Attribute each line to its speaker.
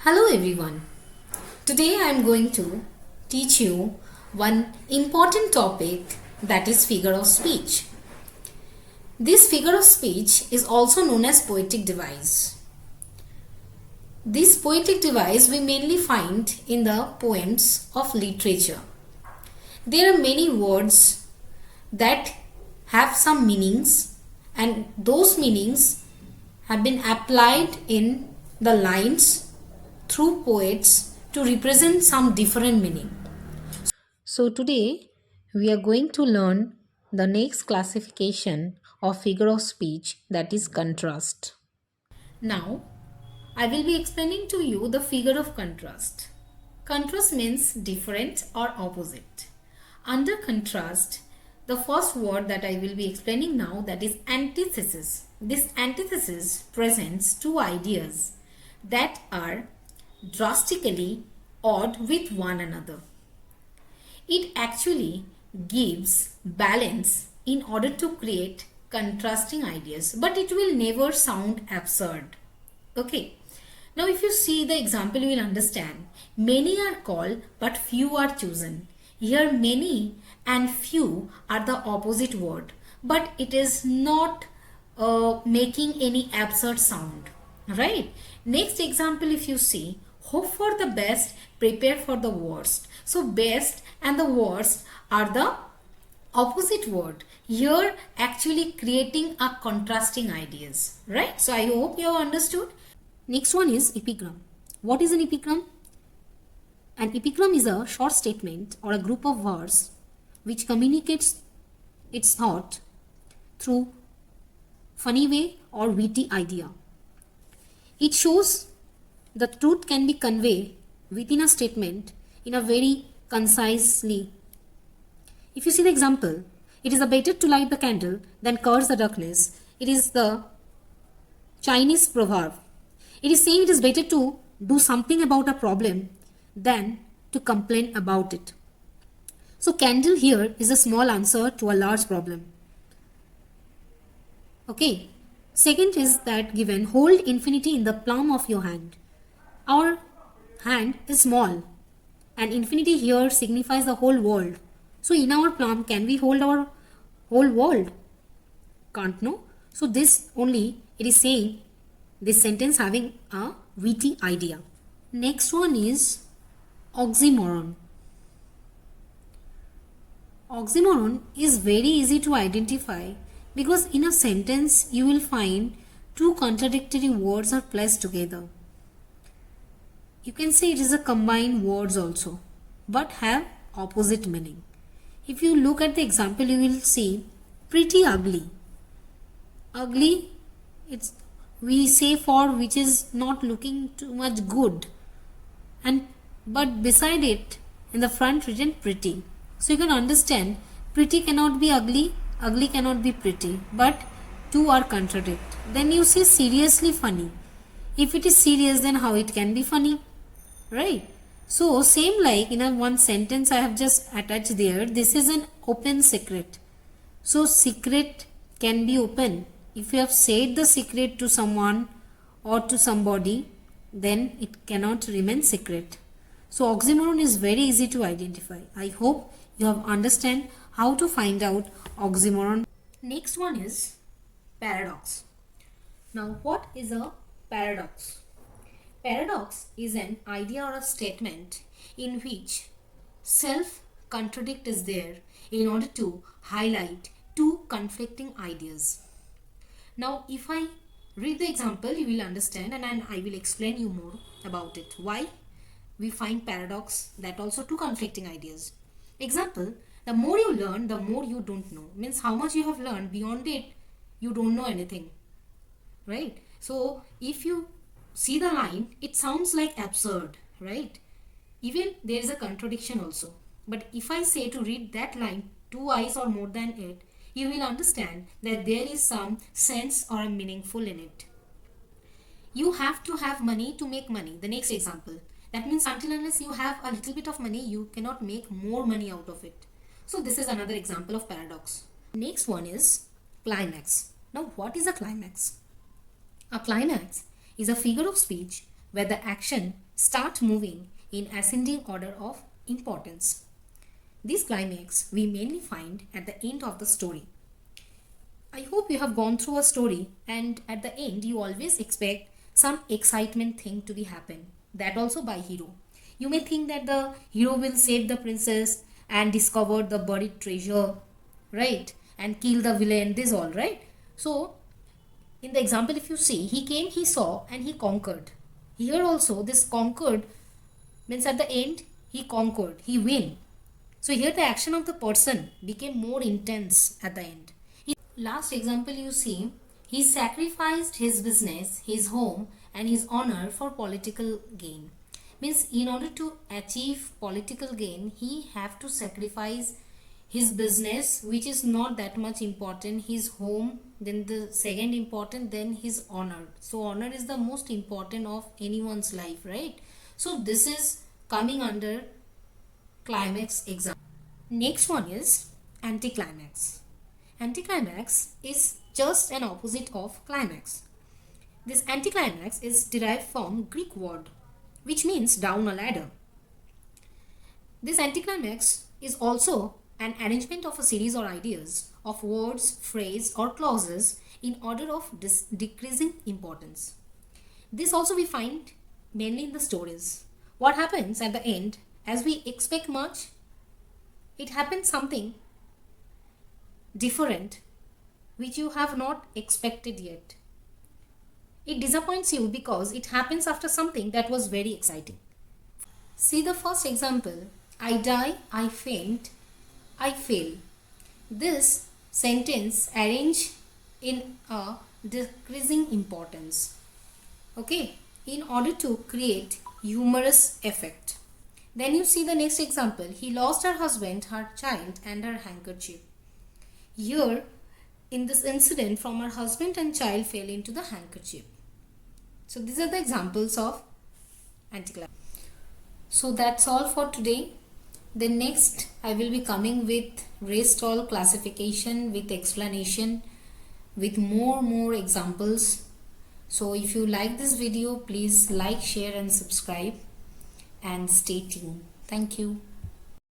Speaker 1: Hello everyone. Today I am going to teach you one important topic, that is figure of speech. This figure of speech is also known as poetic device. This poetic device we mainly find in the poems of literature. There are many words that have some meanings, and those meanings have been applied in the lines through poets to represent some different meaning. So today we are going to learn the next classification of figure of speech, that is contrast. Now I will be explaining to you the figure of contrast. Contrast means different or opposite. Under contrast, the first word that I will be explaining now, that is antithesis. This antithesis presents two ideas that are drastically odd with one another. It actually gives balance in order to create contrasting ideas, but it will never sound absurd. Okay. Now if you see the example, you will understand. Many are called but few are chosen. Here many and few are the opposite word, but it is not making any absurd sound. Right? Next example, if you see, hope for the best, prepare for the worst. So best and the worst are the opposite word. Here actually creating a contrasting ideas. Right? So I hope you have understood. Next one is epigram. What is an epigram? An epigram is a short statement or a group of words which communicates its thought through funny way or witty idea. It shows the truth can be conveyed within a statement in a very concisely. If you see the example, it is better to light the candle than curse the darkness. It is the Chinese proverb. It is saying it is better to do something about a problem than to complain about it. So candle here is a small answer to a large problem. Okay. Second is that given, hold infinity in the palm of your hand. Our hand is small and infinity here signifies the whole world. So in our palm, can we hold our whole world? Can't, no? So this only, it is saying this sentence having a witty idea. Next one is oxymoron. Oxymoron is very easy to identify because in a sentence you will find two contradictory words are placed together. You can say it is a combined words also, but have opposite meaning. If you look at the example, you will see pretty ugly. Ugly, it's we say for which is not looking too much good, and but beside it in the front written pretty. So you can understand pretty cannot be ugly, ugly cannot be pretty, but two are contradict. Then you say seriously funny. If it is serious, then how it can be funny, right? So same like in a one sentence I have just attached there, this is an open secret. So secret can be open. If you have said the secret to someone or to somebody, then it cannot remain secret. So oxymoron is very easy to identify. I hope you have understand how to find out oxymoron. Next one is paradox. Now what is a paradox? Paradox is an idea or a statement in which self-contradict is there in order to highlight two conflicting ideas. Now if I read the example, you will understand, and I will explain you more about it. Why we find paradox, that also two conflicting ideas. Example, the more you learn, the more you don't know. Means how much you have learned, beyond it, you don't know anything. Right? So if you see the line, it sounds like absurd, right? Even there is a contradiction also. But if I say to read that line twice or more than it, you will understand that there is some sense or a meaningful in it. You have to have money to make money. The next example. That means until unless you have a little bit of money, you cannot make more money out of it. So this is another example of paradox. Next one is climax. Now what is a climax? A climax is a figure of speech where the action start moving in ascending order of importance. This climax we mainly find at the end of the story. I hope you have gone through a story and at the end you always expect some excitement thing to be happen. That also by hero. You may think that the hero will save the princess and discover the buried treasure, right? And kill the villain, this all, right? So in the example, if you see, he came, he saw, and he conquered. Here also, this conquered means at the end, he conquered, he win. So here the action of the person became more intense at the end. Last example you see, he sacrificed his business, his home, and his honor for political gain. Means in order to achieve political gain, he have to sacrifice his business, which is not that much important, his home, then the second important, then his honor. So honor is the most important of anyone's life, right? So this is coming under climax example. Next one is anticlimax. Anticlimax is just an opposite of climax. This anticlimax is derived from Greek word which means down a ladder. This anticlimax is also an arrangement of a series or ideas of words, phrase or clauses in order of decreasing importance. This also we find mainly in the stories. What happens at the end, as we expect much, it happens something different which you have not expected yet. It disappoints you because it happens after something that was very exciting. See the first example. I die, I faint, I fail. This sentence arranged in a decreasing importance. Okay, in order to create humorous effect. Then you see the next example. He lost her husband, her child and her handkerchief. Here, in this incident, from her husband and child fell into the handkerchief. So these are the examples of anticlimax. So that's all for today. Then next I will be coming with rest all classification with explanation with more examples. So if you like this video, please like, share and subscribe and stay tuned. Thank you.